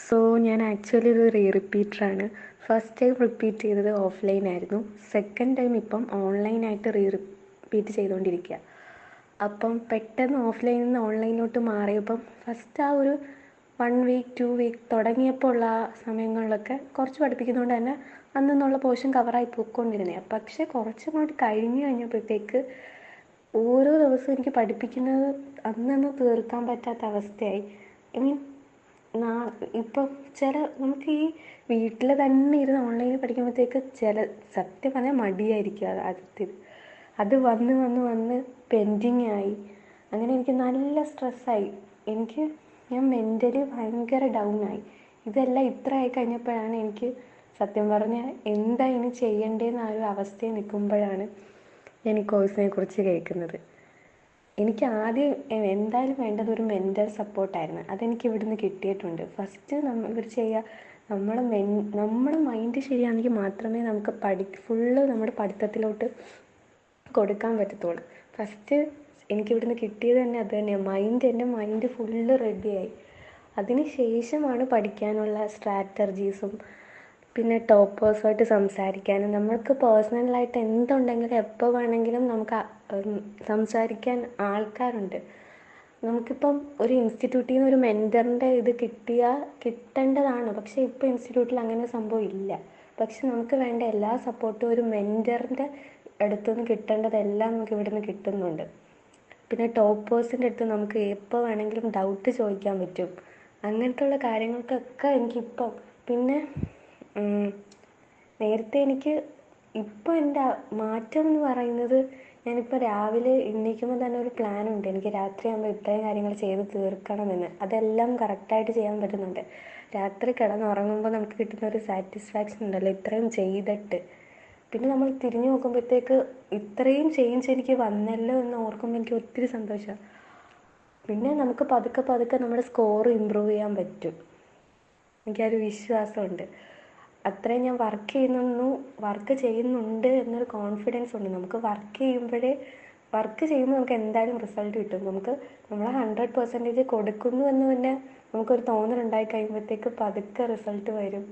So ഞാൻ actually ഒരു റിപ്പീറ്ററാണ്. First time repeat ചെയ്തത് ഓഫ്ലൈൻ ആയിരുന്നു. സെക്കൻഡ് ടൈം ഇപ്പം ഓൺലൈനായിട്ട് റിപ്പീറ്റ് ചെയ്തുകൊണ്ടിരിക്കുക. അപ്പം പെട്ടെന്ന് ഓഫ്ലൈനിൽ നിന്ന് ഓൺലൈനിലോട്ട് മാറിയപ്പം ഫസ്റ്റ് ആ ഒരു 1 വീക്ക് 2 വീക്ക് തുടങ്ങിയപ്പോൾ ഉള്ള ആ സമയങ്ങളിലൊക്കെ കുറച്ച് പഠിപ്പിക്കുന്നതുകൊണ്ട് തന്നെ അന്നുള്ള പോർഷൻ കവറായി പോയിക്കൊണ്ടിരുന്നത്. പക്ഷേ കുറച്ചങ്ങോട്ട് കഴിഞ്ഞപ്പോഴത്തേക്ക് ഓരോ ദിവസവും എനിക്ക് പഠിപ്പിക്കുന്നത് അന്നന്ന് തീർക്കാൻ പറ്റാത്ത അവസ്ഥയായി. ഐ മീൻ ഇപ്പം നമുക്ക് ഈ വീട്ടിൽ തന്നെ ഇരുന്ന് ഓൺലൈനിൽ പഠിക്കുമ്പോഴത്തേക്ക് സത്യം പറഞ്ഞാൽ മടിയായിരിക്കും ആദ്യത്തിൽ. അത് വന്ന് വന്ന് വന്ന് പെൻഡിങ് ആയി. അങ്ങനെ എനിക്ക് നല്ല സ്ട്രെസ്സായി. ഞാൻ മെൻ്റലി ഭയങ്കര ഡൗൺ ആയി. ഇതെല്ലാം ഇത്ര ആയി കഴിഞ്ഞപ്പോഴാണ് എനിക്ക് സത്യം പറഞ്ഞാൽ എന്താ ഇനി ചെയ്യേണ്ടതെന്ന് ആ ഒരു അവസ്ഥയിൽ നിൽക്കുമ്പോഴാണ് ഞാൻ ഈ കോഴ്സിനെ കുറിച്ച് കേൾക്കുന്നത്. എനിക്ക് ആദ്യം എന്തായാലും വേണ്ടത് ഒരു മെൻ്റൽ സപ്പോർട്ടായിരുന്നു. അതെനിക്ക് ഇവിടുന്ന് കിട്ടിയിട്ടുണ്ട്. ഫസ്റ്റ് ഇവർ ചെയ്യുക, നമ്മുടെ മൈൻഡ് ശരിയാണെങ്കിൽ മാത്രമേ നമുക്ക് ഫുള്ള് നമ്മുടെ പഠിത്തത്തിലോട്ട് കൊടുക്കാൻ പറ്റത്തുള്ളൂ. ഫസ്റ്റ് എനിക്കിവിടുന്ന് കിട്ടിയത് തന്നെ അത് തന്നെയാണ്. എൻ്റെ മൈൻഡ് ഫുള്ള് റെഡിയായി. അതിന് ശേഷമാണ് പഠിക്കാനുള്ള സ്ട്രാറ്റജീസും പിന്നെ ടോപ്പേഴ്സുമായിട്ട് സംസാരിക്കാനും. നമ്മൾക്ക് പേഴ്സണലായിട്ട് എന്തുണ്ടെങ്കിലും എപ്പോൾ വേണമെങ്കിലും നമുക്ക് സംസാരിക്കാൻ ആൾക്കാരുണ്ട്. നമുക്കിപ്പം ഒരു ഇൻസ്റ്റിറ്റ്യൂട്ടിൽ നിന്ന് ഒരു മെൻറ്ററിൻ്റെ ഇത് കിട്ടേണ്ടതാണ്. പക്ഷേ ഇപ്പോൾ ഇൻസ്റ്റിറ്റ്യൂട്ടിൽ അങ്ങനെ സംഭവം ഇല്ല. പക്ഷെ നമുക്ക് വേണ്ട എല്ലാ സപ്പോർട്ടും ഒരു മെൻറ്ററിൻ്റെ അടുത്തുനിന്ന് കിട്ടേണ്ടതെല്ലാം നമുക്ക് ഇവിടുന്ന് കിട്ടുന്നുണ്ട്. പിന്നെ ടോപ്പേഴ്സിൻ്റെ അടുത്ത് നമുക്ക് എപ്പോൾ വേണമെങ്കിലും ഡൗട്ട് ചോദിക്കാൻ പറ്റും. അങ്ങനത്തെയുള്ള കാര്യങ്ങൾക്കൊക്കെ എനിക്കിപ്പം പിന്നെ നേരത്തെ ഇപ്പോൾ എൻ്റെ മാറ്റം എന്ന് പറയുന്നത്, ഞാനിപ്പോൾ രാവിലെ എണീക്കുമ്പോൾ തന്നെ ഒരു പ്ലാനുണ്ട്. എനിക്ക് രാത്രിയാകുമ്പോൾ ഇത്രയും കാര്യങ്ങൾ ചെയ്ത് തീർക്കണമെന്ന്. അതെല്ലാം കറക്റ്റായിട്ട് ചെയ്യാൻ പറ്റുന്നുണ്ട്. രാത്രി കിടന്നുറങ്ങുമ്പോൾ നമുക്ക് കിട്ടുന്ന ഒരു സാറ്റിസ്ഫാക്ഷൻ ഉണ്ടല്ലോ, ഇത്രയും ചെയ്തിട്ട്. പിന്നെ നമ്മൾ തിരിഞ്ഞു നോക്കുമ്പോഴത്തേക്ക് ഇത്രയും ചേഞ്ച് എനിക്ക് വന്നല്ലോ എന്ന് ഓർക്കുമ്പോൾ എനിക്ക് ഒത്തിരി സന്തോഷമാണ്. പിന്നെ നമുക്ക് പതുക്കെ പതുക്കെ നമ്മുടെ സ്കോർ ഇമ്പ്രൂവ് ചെയ്യാൻ പറ്റും. എനിക്കൊരു വിശ്വാസമുണ്ട്. അത്രയും ഞാൻ വർക്ക് ചെയ്യുന്നുണ്ട് എന്നൊരു കോൺഫിഡൻസ് ഉണ്ട്. നമുക്ക് വർക്ക് ചെയ്യുമ്പോൾ നമുക്ക് എന്തായാലും റിസൾട്ട് കിട്ടും. നമ്മൾ 100% കൊടുക്കുന്നു എന്ന് തന്നെ നമുക്കൊരു തോന്നലുണ്ടായി കഴിയുമ്പോഴത്തേക്ക് പതുക്കെ റിസൾട്ട് വരും.